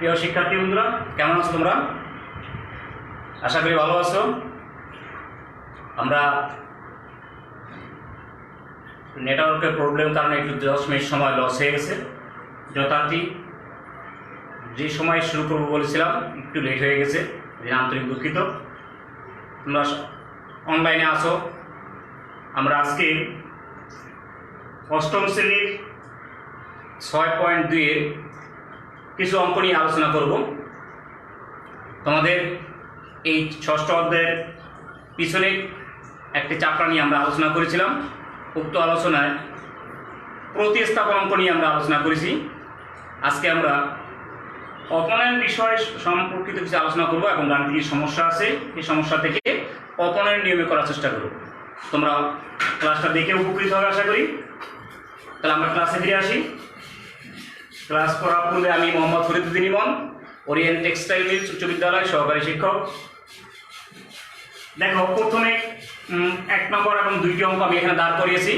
প্রিয় শিক্ষার্থী বন্ধুরা, কেমন আছো তোমরা? আশা করি ভালো আছো। আমরা নেটওয়ার্কের প্রবলেম কারণে একটু 10 মিনিট সময় লস হয়ে গেছে। যথার্থী যে সময় শুরু করবো বলেছিলাম একটু লেট হয়ে গেছে, আন্তরিক দুঃখিত। তোমরা অনলাইনে আসো। আমরা আজকে অষ্টম শ্রেণীর 6.2 এর কিছু অঙ্ক নিয়ে আলোচনা করব। তোমাদের এই ষষ্ঠ অধ্যায়ের পিছনে একটি চাপড়া নিয়ে আমরা আলোচনা করেছিলাম। উক্ত আলোচনায় প্রতিস্থাপন অঙ্ক নিয়ে আমরা আলোচনা করেছি। আজকে আমরা অপনয়ন বিষয় সম্পর্কিত কিছু আলোচনা করব এবং গাণিতিক সমস্যা আছে, এই সমস্যা থেকে অপনয়ন নিয়মে করার চেষ্টা করব। তোমরা ক্লাসটা দেখে উপকৃত হবে আশা করি। তাহলে আমরা ক্লাসে ফিরে আসি। ক্লাস করার পূর্বে আমি মোহাম্মদ ফরিদুদ্দিন ইমন, ওরিয়েন্ট টেক্সটাইল মিলস উচ্চ বিদ্যালয় সহকারী শিক্ষক। দেখো, প্রথমে 1 নম্বর এবং 2টি অঙ্ক আমি এখানে দাঁড় করিয়েছি।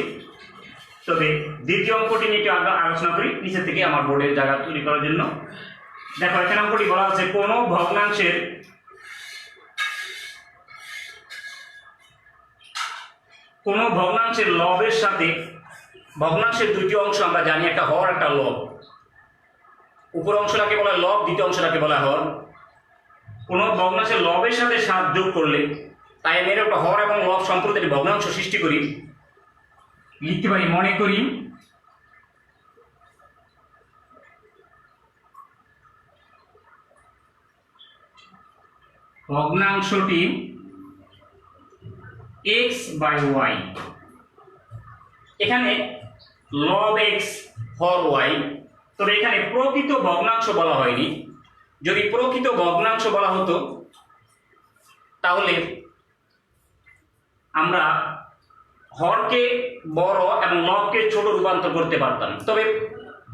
তবে দ্বিতীয় অঙ্কটি নিয়ে একটু আলোচনা করি নিচে থেকে আমার বোর্ডের জায়গা তৈরি করার জন্য। দেখো, এখানে অঙ্কটি বলা আছে কোনো ভগ্নাংশের লবের সাথে, ভগ্নাংশের 2টি অংশ আমরা জানি, একটা হর একটা লব। উপর অংশটাকে বলা লব, দ্বিতীয় অংশটাকে বলা হর। কোনো ভগ্নাংশের লবের সাথে 7 যোগ করলে, তাই আমি একটা হর এবং লব সম্পর্কে একটি ভগ্নাংশ সৃষ্টি করি, লিখতে পারি মনে করি ভগ্নাংশটি x/y। এখানে লব x হর y। তবে এখানে প্রকৃত ভগ্নাংশ বলা হয়নি। যদি প্রকৃত ভগ্নাংশ বলা হতো তাহলে আমরা হরকে বড় এবং লবকে ছোট রূপান্তর করতে পারতাম। তবে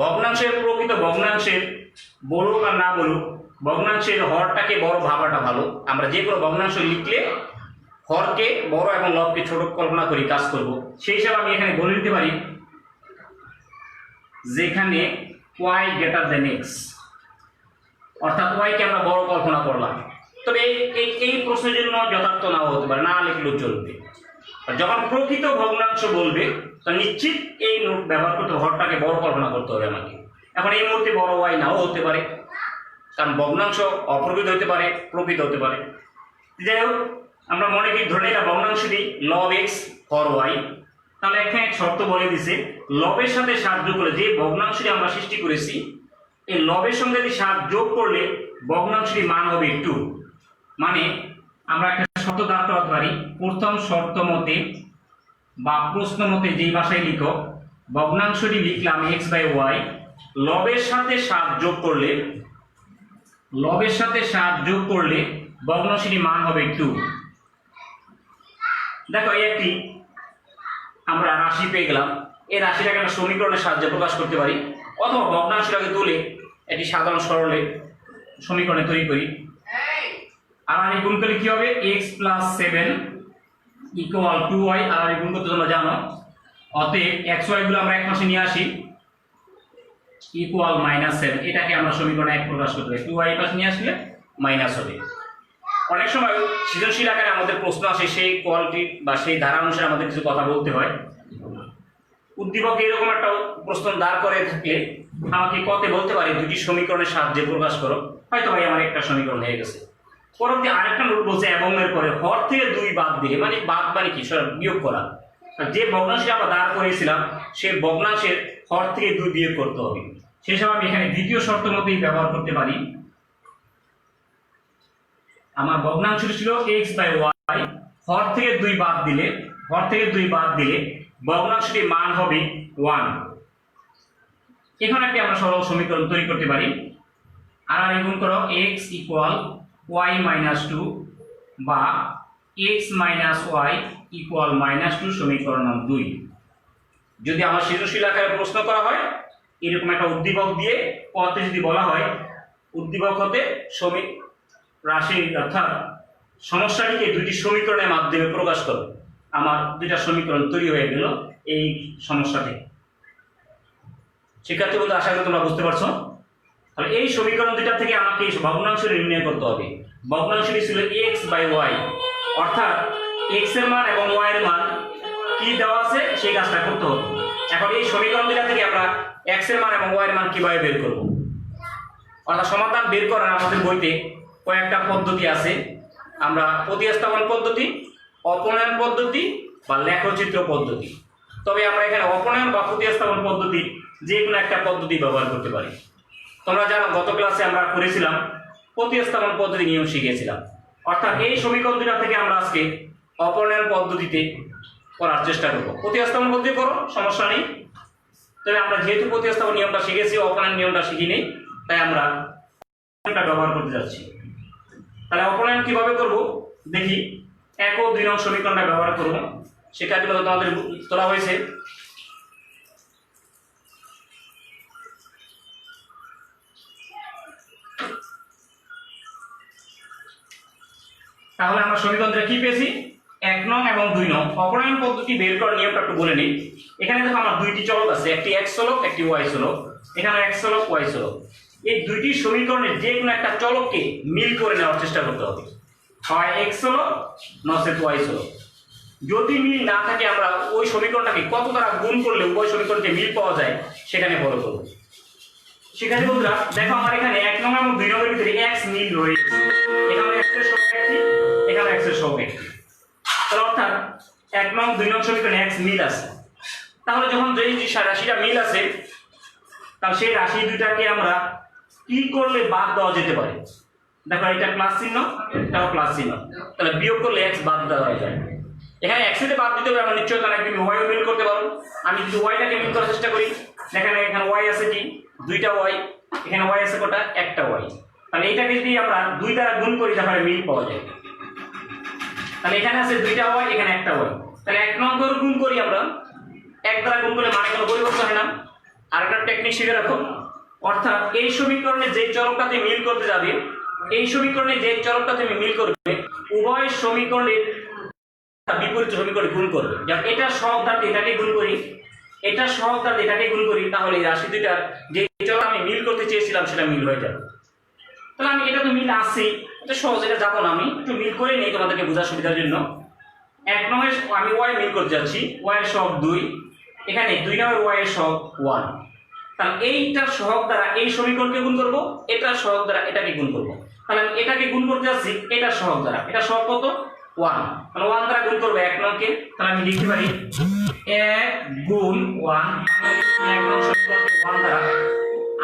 ভগ্নাংশের প্রকৃত ভগ্নাংশের বলুক আর না বলুক, ভগ্নাংশের হরটাকে বড় ভাবাটা ভালো। আমরা যে কোনো ভগ্নাংশ লিখলে হরকে বড় এবং লবকে ছোট কল্পনা করি কাজ করব। সেই হিসাবে আমি এখানে বলে দিতে পারি যেখানে y > x, অর্থাৎ y কে আমরা বড় কল্পনা করলাম। তবে এই প্রশ্নের জন্য যথার্থ নাও হতে পারে, না লিখলেও চলবে। যখন প্রকৃত ভগ্নাংশ বলবে তখন নিশ্চিত এই নোট ব্যবহার করতে হরটাকে বড় কল্পনা করতে হবে আমাকে। এখন এই মুহূর্তে বড় y নাও হতে পারে, কারণ ভগ্নাংশ অপ্রকৃত হতে পারে, প্রকৃত হতে পারে। যাই হোক, আমরা মনে করি ধরে এটা ভগ্নাংশটি লব x হর y। তাহলে এখানে শর্ত বলে দিছে লবের সাথে 7 যোগ করলে, যে ভগ্নাংশটি আমরা সৃষ্টি করেছি এই লবের সঙ্গে যদি 7 যোগ করলে ভগ্নাংশটির মান হবে 2। মানে আমরা একটা শর্ত দাঁড় করাতে পারি, প্রথম শর্ত মতে বা প্রশ্ন মতে যেই ভাষায় লিখো, ভগ্নাংশটি লিখলাম x/y, লবের সাথে 7 যোগ করলে, লবের সাথে 7 যোগ করলে ভগ্নাংশটির মান হবে 2। দেখো, এই একটি আমরা রাশি পেয়ে গেলাম। এই রাশিটাকে আমরা সমীকরণের সাহায্যে প্রকাশ করতে পারি, অথবা ভগ্নাংশটাকে তুলে একটি সাধারণ সরলে সমীকরণে তৈরি করি। আর এই গুণ করলে কি হবে, x+7 = 2y। আর এই গুণ করতে তোমরা জানো, অতএব xy গুলো আমরা এক পাশে নিয়ে আসি, =−7। এটাকে আমরা সমীকরণে 1 প্রকাশ করতে পারি। 2y পাশে নিয়ে আসলে মাইনাস হবে। অনেক সময় সৃজনশীল আকারে আমাদের প্রশ্ন আসে, সেই কোয়ালিটি বা সেই ধারা অনুসারে আমাদের কিছু কথা বলতে হয়। উদ্দীপক এরকম একটা প্রশ্ন দাঁড় করে থাকলে আমাকে কতে বলতে পারে 2টি সমীকরণের সাহায্যে প্রকাশ করো, হয়তো ভাই আমার একটা সমীকরণ হয়ে গেছে। পরবর্তী আরেকটা নোট বলছে এবং এর পরে হর থেকে 2 বাদ দিলে, মানে বাদ মানে কি, বিয়োগ করা। যে ভগ্নাংশে আমরা দাঁড় করেছিলাম সেই ভগ্নাংশের হর থেকে 2 বিয়োগ করতে হবে। সেসব আমি এখানে দ্বিতীয় শর্ত মতেই ব্যবহার করতে পারি। আমার ভগ্নাংশটি ছিল x/y, হর থেকে 2 বাদ দিলে, হর থেকে 2 বাদ দিলে ভগ্নাংশটির মান হবে 1। এখানে একটা আমরা সরল সমীকরণ তৈরি করতে পারি। আর গুণ করো x = y-2 বা x - y = -2 সমীকরণ নং 2। যদি আমার সৃজনশীল আকারে প্রশ্ন করা হয় এরকম একটা উদ্দীপক দিয়ে, পথে যদি বলা হয় উদ্দীপক হতে রাশি অর্থাৎ সমস্যাটিকে 2টি সমীকরণের মাধ্যমে প্রকাশ করো, আমার 2টা সমীকরণ তৈরি হয়ে গেল এই সমস্যা থেকে। শিক্ষার্থী বন্ধু, আশা করি তোমরা বুঝতে পারছো। তাহলে এই সমীকরণ দুইটা থেকে আমাকে এই ভগ্নাংশ নির্ণয় করতে হবে। ভগ্নাংশটি ছিল x/y, অর্থাৎ x এর মান এবং y এর মান কি দেওয়া আছে সেই কাজটা করতে হবে। এখন এই সমীকরণ দুইটা থেকে আমরা x এর মান এবং y এর মান কিভাবে বের করব, অর্থাৎ সমাধান বের করার আমাদের বইতে কয়েকটা পদ্ধতি আছে। আমরা প্রতিস্থাপন পদ্ধতি, অপনয়ন পদ্ধতি বা লেখচিত্র পদ্ধতি। তবে আমরা এখানে অপনয়ন বা প্রতিস্থাপন পদ্ধতি যে কোনো একটা পদ্ধতি ব্যবহার করতে পারি। তোমরা জানো গত ক্লাসে আমরা করেছিলাম প্রতিস্থাপন পদ্ধতি নিয়ম শিখেছিলাম, অর্থাৎ এই সমীকরণ দুটা থেকে আমরা আজকে অপনয়ন পদ্ধতিতে করার চেষ্টা করব। প্রতিস্থাপন পদ্ধতি করো, সমস্যা নেই, তবে আমরা যেহেতু প্রতিস্থাপন নিয়মটা শিখেছি, অপনয়ন নিয়মটা শিখিনি, তাই আমরা নিয়মটা ব্যবহার করতে যাচ্ছি। তাহলে অপনয়ন কিভাবে করব দেখি। 1 ও 2 নং সমীকরণটা ব্যবহার করব, সেটার জন্য তোমাদের তোলা হয়েছে। তাহলে আমরা সমীকরণটা কি পেয়েছি, 1 নং এবং 2 নং। অপনয়ন পদ্ধতি বের করার নিয়মটা একটু বলে নিই। এখানে দেখো আমার দুইটি চলক আছে, একটি x চলক, একটি y চলক। এখানে x চলক, y চলক। এই দুইটি সমীকরণের যে কোনো একটা চলককে মিল করে নেওয়ার চেষ্টা করতে হবে, হয় x চলক নচেত y চলক। যদি মিল না থাকে আমরা ওই সমীকরণটাকে কত দ্বারা গুণ করলে উভয় সমীকরণকে মিল পাওয়া যায় সেখানে বড় করব। সেখানে বন্ধুরা দেখো আমার এখানে 1 নং এবং 2 নং এর ভিতরে x মিল রয়েছে। এখানে x এর সহগ একটি, এখানে x এর সহগ একটি। তাহলে অর্থাৎ 1 নং 2 নং সমীকরণে x মিল আছে। তাহলে যখন যেই রাশিটা মিল আছে, তাহলে সেই রাশি দুইটাকে আমরা কি করলে বাদ দেওয়া যেতে পারে। দেখো এটা প্লাস চিহ্ন, এটাও প্লাস চিহ্ন, তাহলে বিয়োগ করলে x বাদ দেওয়া যায়। এখানে x এর বাদ দিতে হবে, আমরা নিশ্চয়ই তাহলে তুমি y ও মিল করতে পারো। আমি যদি y টাকে মিল করার চেষ্টা করি, দেখেন এখানে y আছে কি, দুইটা y, এখানে y আছে কটা, একটা y। তাহলে এইটাকে যদি আমরা 2 দ্বারা গুণ করি তাহলে মিল পাওয়া যায়। তাহলে এখানে আছে দুইটা y, এখানে একটা y। তাহলে 1 নং করে গুণ করি আমরা, 1 দ্বারা গুণ করলে মানে কোনো পরিবর্তন হয় না। আর একটা টেকনিক শিখে রাখো, অর্থাৎ এই সমীকরণে যে চলকটাতে মিল করতে যাবে, এই সমীকরণে যে চলকটা তুমি মিল করবে, উভয় সমীকরণের বিপরীত সমীকরণে গুণ করবে। যেমন এটা সহগ দ্বারা এটাকে গুণ করি, এটা সহগ দ্বারা এটাকে গুণ করি, তাহলে এই রাশি দুইটার যে চলক আমি মিল করতে চেয়েছিলাম সেটা মিল হয়ে যাবে। তাহলে আমি এটা তো মিল আসছে, এটা সহজ, এটা যাবো না, আমি একটু মিল করে নিই তোমাদেরকে বোঝার সুবিধার জন্য। 1 নং এর আমি y মিল করতে যাচ্ছি, y এর সহগ 2, এখানে 2 নং এর y এর সহগ 1। তাহলে এইটার সহগ দ্বারা এই সমীকরণকে গুণ করব, এটার সহগ দ্বারা এটাকে গুণ করব। তাহলে আমি এটাকে গুণ করতে যাচ্ছি এটার সহগ দ্বারা, এটা সহগ কত, 1। তাহলে 1 দ্বারা গুণ করব 1 নংকে, তাহলে আমি লিখতে পারি 1 গুণ 1, 1 নং সমীকরণকে 1 দ্বারা।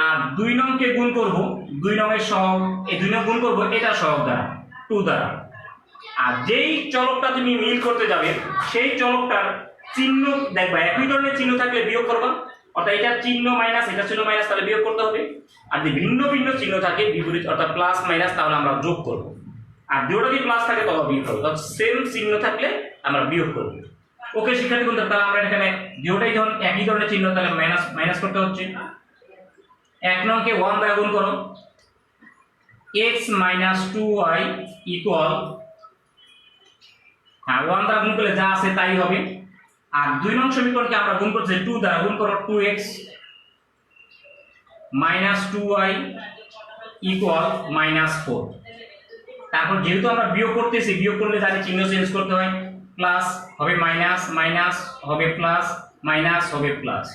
আর 2 নংকে গুণ করব, 2 নং এর সহগ, এই 2 নং গুণ করব এটার সহগ দ্বারা, 2 দ্বারা। আর যেই চলকটা তুমি মিল করতে যাবে সেই চলকটার চিহ্ন দেখবা একই ধরনের চিহ্ন থাকলে বিয়োগ করবা, অর্থাৎ এটা চিহ্ন মাইনাস, এটা চিহ্ন মাইনাস, তাহলে বিয়োগ করতে হবে। আর যদি ভিন্ন ভিন্ন চিহ্ন থাকে বিপরীত, অর্থাৎ প্লাস মাইনাস, তাহলে আমরা যোগ করব। আর দুটো যদি প্লাস থাকে তবে বিয়োগ করব, অর্থাৎ সেম চিহ্ন থাকলে আমরা বিয়োগ করব। ওকে শিক্ষার্থী বন্ধুরা, তাহলে আমরা এখানে দুটোই যখন একই ধরনের চিহ্ন, তাহলে মাইনাস মাইনাস করতে হচ্ছে। 1 নংকে 1 দ্বারা গুণ করো, x - 2y ইকুয়াল, হ্যাঁ 1 দ্বারা গুণ করলে যা আছে তাই হবে। আর 2 নং সমীকরণকে আমরা গুণ করছি 2 দ্বারা, গুণ করো 2x - 2y ইকুয়াল -4। তারপর যেহেতু আমরা বিয়োগ করতেছি, বিয়োগ করলে জানি চিহ্ন চেঞ্জ করতে হয়, প্লাস হবে মাইনাস, মাইনাস হবে প্লাস, মাইনাস হবে প্লাস।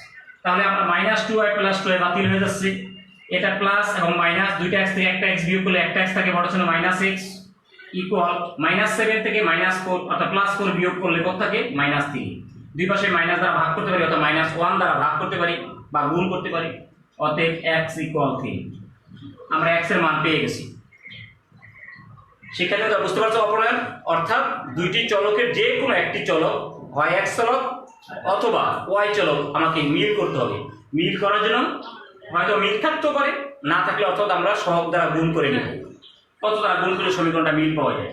তাহলে আমরা -2y + 2y বাতিল হয়ে যাচ্ছে, এটা প্লাস এবং মাইনাস, দুইটা x থেকে একটা x বিয়োগ করলে একটা x থাকে, বড় ছিল -x ইকুয়াল -7 থেকে -4, অর্থাৎ +4 বিয়োগ করলে কত থাকে, -3। দুই পাশে মাইনাস দ্বারা ভাগ করতে পারি, অর্থাৎ -1 দ্বারা ভাগ করতে পারি বা গুণ করতে পারি, অতএব x = 3। আমরা x এর মান পেয়ে গেছি। শিক্ষার্থীরা বুঝতে পারছো অপনয়ন, অর্থাৎ দুইটি চলকের যে কোনো একটি চলক, হয় x চলক অথবা y চলক, আমাকে মিল করতে হবে। মিল করার জন্য হয়তো মিল থাকতেও পারে, না থাকলে অর্থাৎ আমরা সহগ দ্বারা গুণ করে নেব, কত দ্বারা গুণ করলে সমীকরণটা মিল পাওয়া যায়।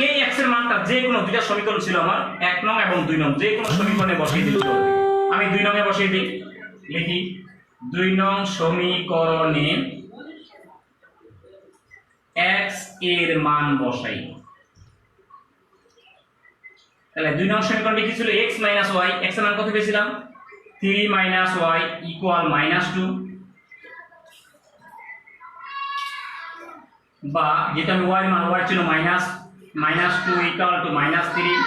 এই x এর মানটা যে কোনো দুইটা সমীকরণ ছিল আমার, 1 নং এবং 2 নং, যে কোনো সমীকরণে বসিয়ে দিতে হবে। আমি 2 নং এ বসিয়ে দিই, লিখি 2 নং সমীকরণে x এর মান বসাই। তাহলে 2 নং সমীকরণে কি ছিল, x - y, x এর মান কত পেয়েছিলাম, 3 - y ইকুয়াল -2। বা যেটা আমি ওয়াই মান ওয়াই ছিল -2 ইকুয়াল টু -3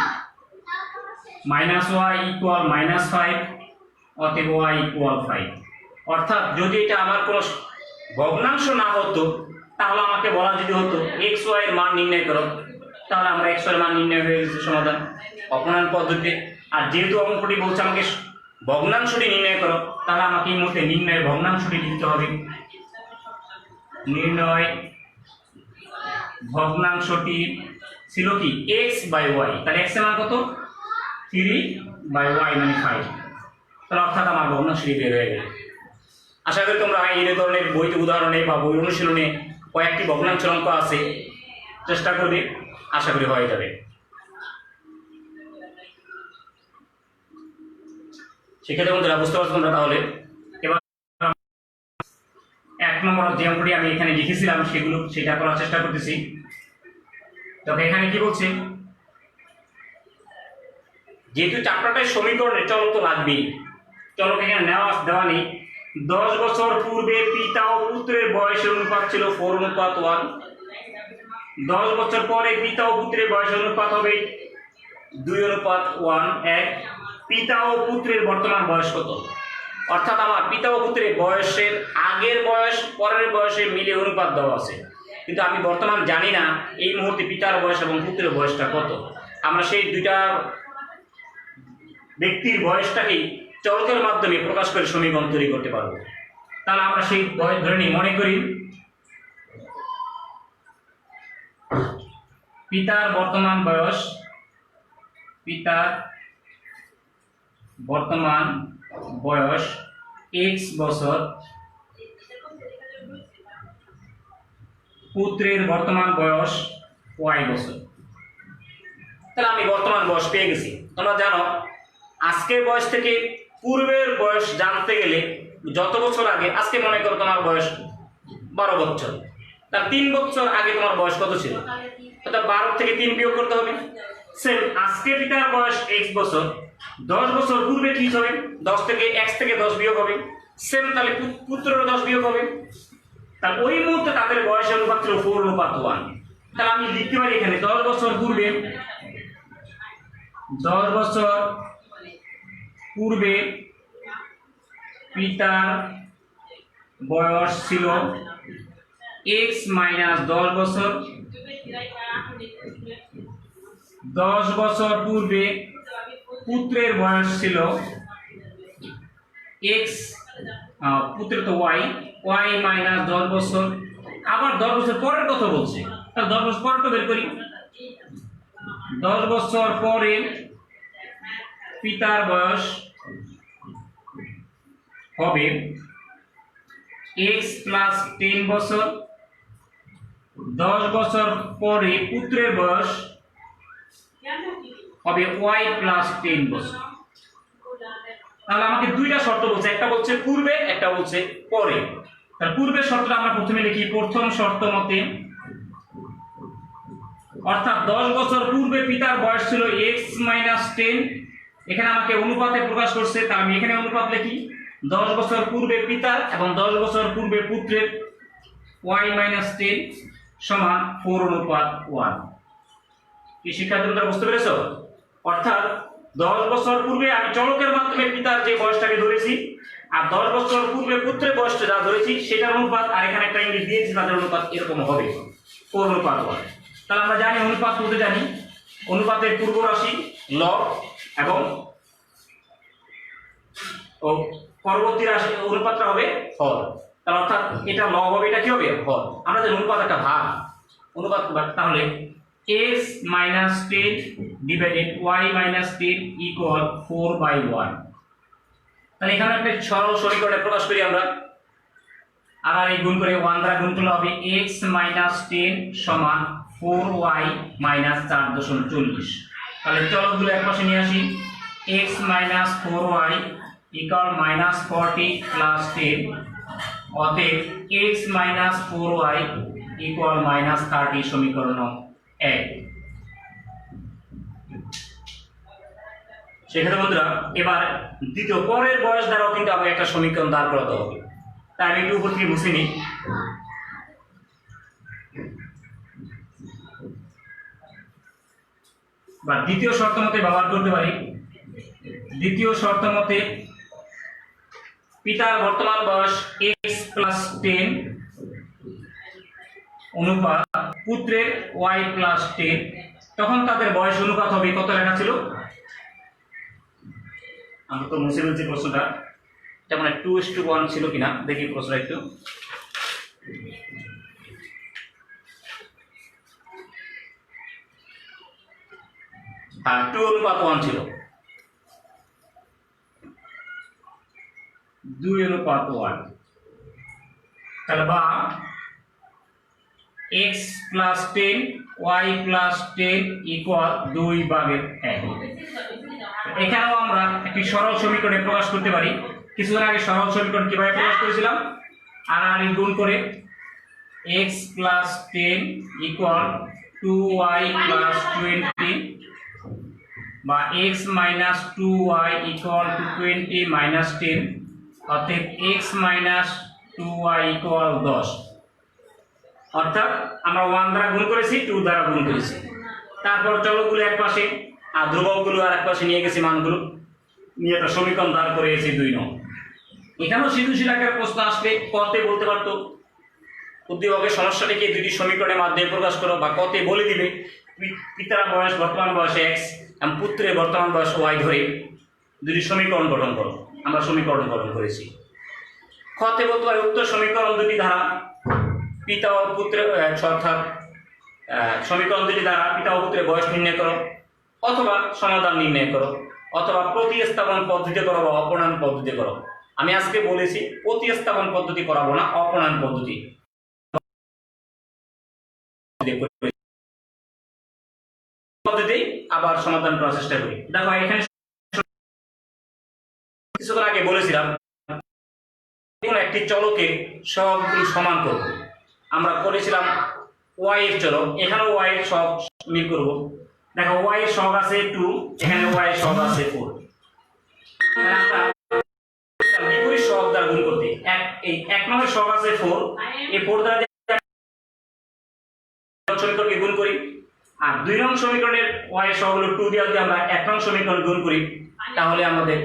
-y ইকুয়াল -5 অতএব y ইকুয়াল 5। অর্থাৎ যদি এটা আমার কোনো ভগ্নাংশ না হতো তাহলে আমাকে বলা যদি হতো x y এর মান নির্ণয় করো, তাহলে আমরা x y এর মান নির্ণয় হয়ে গেছে সমাধান অপনয়ন পদ্ধতিতে। আর যেহেতু অঙ্কটি বলছে আমাকে ভগ্নাংশটি নির্ণয় করো, তাহলে আমাকে এই মুহূর্তে নির্ণয় ভগ্নাংশটি লিখতে হবে। নির্ণয় ভগ্নাংশটি ছিল কি x বাই y, তাহলে x এর মান কত 3 বাই y মানে 5, তাহলে অর্থাৎ আমার ভগ্নাংশটি বের হয়ে গেল। আশা করি তোমরা এই ধরনের বইতে উদাহরণে বা বই অনুশীলনে কয়েকটি ভগ্নাংশের অঙ্ক আছে, চেষ্টা করবে, আশা করি হয়ে যাবে। সেক্ষেত্রে বন্ধুরা বুঝতে পারছো তোমরা। তাহলে এবার 1 নম্বর যে অঙ্কটি আমি এখানে লিখেছিলাম সেটা করার চেষ্টা করতেছি। তবে এখানে কি বলছে, যেহেতু চ্যাপ্টারটাই সমীকরণে চলক তো লাগবেই, চলক এখানে দেওয়া নেই। 10 বছর পূর্বে পিতা ও পুত্রের বয়সের অনুপাত ছিল 4:1। 10 বছর পরে পিতা ও পুত্রের বয়সের অনুপাত হবে 2:1। পিতা ও পুত্রের বর্তমান বয়স কত? অর্থাৎ আমার পিতা ও পুত্রের বয়সের আগের বয়স পরের বয়সে মিলে অনুপাত দেওয়া আছে, কিন্তু আমি বর্তমান জানি না এই মুহূর্তে পিতার বয়স এবং পুত্রের বয়সটা কত। আমরা সেই দুইটা ব্যক্তির বয়সটাকেই চলকের মাধ্যমে প্রকাশ করে সমীকরণ তৈরি করতে পারবো। তাহলে আমরা সেই বয়স ধরে নিই, মনে করি পিতার বর্তমান বয়স x বছর, পুত্রের বর্তমান বয়স y বছর। তাহলে আমি বর্তমান বয়স পেয়ে গেছি। তোমরা জানো আজকের বয়স থেকে পূর্বের বয়স জানতে গেলে যত বছর আগে, আজকে মনে করো তোমার বয়স 12 বছর, তার 3 বছর আগে তোমার বয়স কত ছিল? অর্থাৎ 12 থেকে 3 বিয়োগ করতে হবে। সেম আজকে পিতার বয়স x বছর, 10 বছর পূর্বে কি হবে? 10 থেকে x থেকে 10 বিয়োগ হবে। সেম তাহলে পুত্রেরও 10 বিয়োগ হবে। তাহলে ওই মুহূর্তে তাদের বয়সের অনুপাত ছিল 4:1। তাহলে আমি লিখতে পারি এখানে 10 বছর পূর্বে পিতার বয়স ছিল x - 10 বছর। 10 বছর পূর্বে পুত্রের বয়স ছিল x, পুত্রের তো y - 10 বছর। আবার 10 বছর পরের কথা বলছে, তাহলে 10 বছর পরেরটা বের করি। 10 বছর পরে পিতার বয়স হবে x + 10 বছর। 10 বছর পরে পুত্রের বয়স হবে y + 10 বছর। তাহলে আমাকে দুইটা শর্ত বলছে, একটা বলছে পূর্বে, একটা বলছে পরে। তাহলে পূর্বের শর্তটা আমরা প্রথমে লিখি। প্রথম শর্ত মতে, অর্থাৎ 10 বছর পূর্বে পিতার বয়স ছিল x - 10। এখানে আমাকে অনুপাতে প্রকাশ করছে, তাই আমি এখানে অনুপাত লিখি। 10 বছর পূর্বে পিতার এবং 10 বছর পূর্বে পুত্রের y - 10 সমান 4:1। কি শিক্ষার্থীরা বুঝতে পেরেছো? অর্থাৎ 10 বছর পূর্বে আমি চলকের মাধ্যমে পিতার যে বয়সটাকে ধরেছি, আর 10 বছর পূর্বে পুত্রের বয়সটা যা ধরেছি সেটার অনুপাত, আর এখানে একটা ইংলিশ দিয়েছি তাদের অনুপাত এরকম হবে 4:1। তাহলে আমরা জানি অনুপাত বলতে জানি অনুপাতের পূর্ব রাশি লব এবং পরবর্তী রাশি অনুপাতটা হবে হর। তাহলে অর্থাৎ এটা লব হবে, এটা কি হবে হর। আমরা জানি অনুপাত একটা ভাগ, অনুপাত। তাহলে x - 10 ডিভাইডেড y - 10 ইকুয়াল 4/1। তাহলে এখানে একটা সরল সমীকরণে প্রকাশ করি আমরা। আর এই গুণ করে 1 দ্বারা গুণ করলে হবে x - 10 সমান 4y - 4.40। তাহলে চলকগুলো একপাশে নিয়ে আসি। x - 4y equal -40 + 10। অতএব x - 4y ইকুয়াল -30 সমীকরণ 1। সেক্ষেত্রে বন্ধুরা এবার দ্বিতীয় পরের বয়স দ্বারাও কিন্তু আমাকে একটা সমীকরণ দাঁড় করাতে হবে। তাই আমি একটু উপর থেকে মুছে নিই। বা দ্বিতীয় শর্ত মতে ব্যবহার করতে পারি। দ্বিতীয় শর্ত মতে পিতার বর্তমান বয়স x+10 অনুপাত পুত্রের y+10, তখন তাদের বয়স অনুপাত হবে কত লেখা ছিল, আমরা তো মুছে ফেলছি প্রশ্নটা, যেমন 2:1 ছিল কিনা দেখি প্রশ্নটা একটু। হ্যাঁ, 2:1 ছিল, 2:1, তাহলে বা x+10 y+10 ইকুয়াল 2/1। এখানেও আমরা একটি সরল সমীকরণে প্রকাশ করতে পারি। কিছুদিন আগে সরল সমীকরণ কিভাবে প্রকাশ করেছিলাম, আর গুণ করে x+10 ইকুয়াল 2y+20 বা x-2y ইকুয়াল টু 20 - 10, অর্থাৎ x-2y ইকুয়াল 10। অর্থাৎ আমরা 1 দ্বারা গুণ করেছি, 2 দ্বারা গুণ করেছি, তারপর চলকগুলো এক পাশে আর ধ্রুবকগুলো আর এক পাশে নিয়ে গেছি, মানগুলো নিয়ে একটা সমীকরণ দাঁড় করিয়েছি 2 নং। এখানেও সৃজনশীল আকারে প্রশ্ন আসলে কতে বলতে পারতো উদ্দীপকের সমস্যাটিকে দুটি সমীকরণের মাধ্যমে প্রকাশ করো, বা কতে বলে দিবে পিতার বয়স বর্তমান বয়স x এবং পুত্রের বর্তমান বয়স y ধরে দুটি সমীকরণ গঠন করো। আমরা সমীকরণ গঠন করেছি। খতে বলতে পারে উক্ত সমীকরণ দুটি দ্বারা পিতা ও পুত্রের, অর্থাৎ সমীকরণ দুটি দ্বারা পিতা ও পুত্রের বয়স নির্ণয় করো, অথবা সমাধান নির্ণয় করো, অথবা প্রতিস্থাপন পদ্ধতি করো বা অপনয়ন পদ্ধতি করো। আমি আজকে বলেছি প্রতিস্থাপন পদ্ধতি করাবো না, অপনয়ন পদ্ধতি আবার সমাধান করার চেষ্টা করি। দেখো এখানে কিছুক্ষণ আগে বলেছিলাম কোন একটি চলকে সবগুলো সমান করব। আমরা করেছিলাম y এর চলক, এখানেও y এর সহগ মিল করব। দেখো y এর সহগ আছে 2, এখানে y এর সহগ আছে 4। আমরা বিপরীত সহগ দ্বারা গুণ করতে এই 1 নম্বরের সহগ আছে 4, এই 4 দ্বারা সমীকরণকে গুণ করি, আর 2 নং সমীকরণের y এর সহগ হলো 2 দিয়ে যদি আমরা 1 নং সমীকরণ গুণ করি তাহলে আমাদের,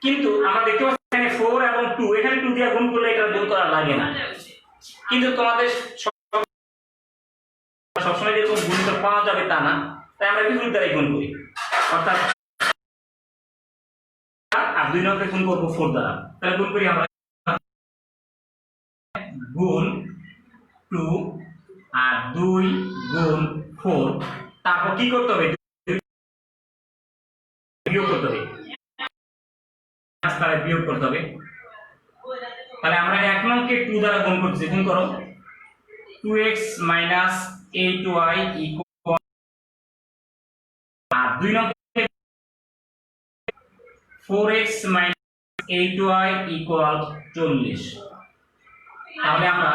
কিন্তু আমরা দেখতে পাচ্ছি এখানে 4 এবং 2, এখানে 2 দিয়ে গুণ করলে এটা গুণ করা লাগে না। কিন্তু তোমাদের সবসময় যেরকম গুণিত পাওয়া যাবে তা না, তাই আমরা বিপরীত দ্বারাই গুণ করি, অর্থাৎ আর 2 নম্বরে গুণ করব 4 দ্বারা। তাহলে গুণ করি আমরা গুণ 2 আর 2 গুণ 4, তারপর কি করতে হবে, বিয়োগ করতে হবে, তাহলে বিয়োগ করতে হবে। তাহলে আমরা 1 নংকে 2 দ্বারা গুণ করতেছি, গুণ করো 2x - 8y ইকুয়াল, আর 2 নংকে 4x - 8y ইকুয়াল 40। তাহলে আমরা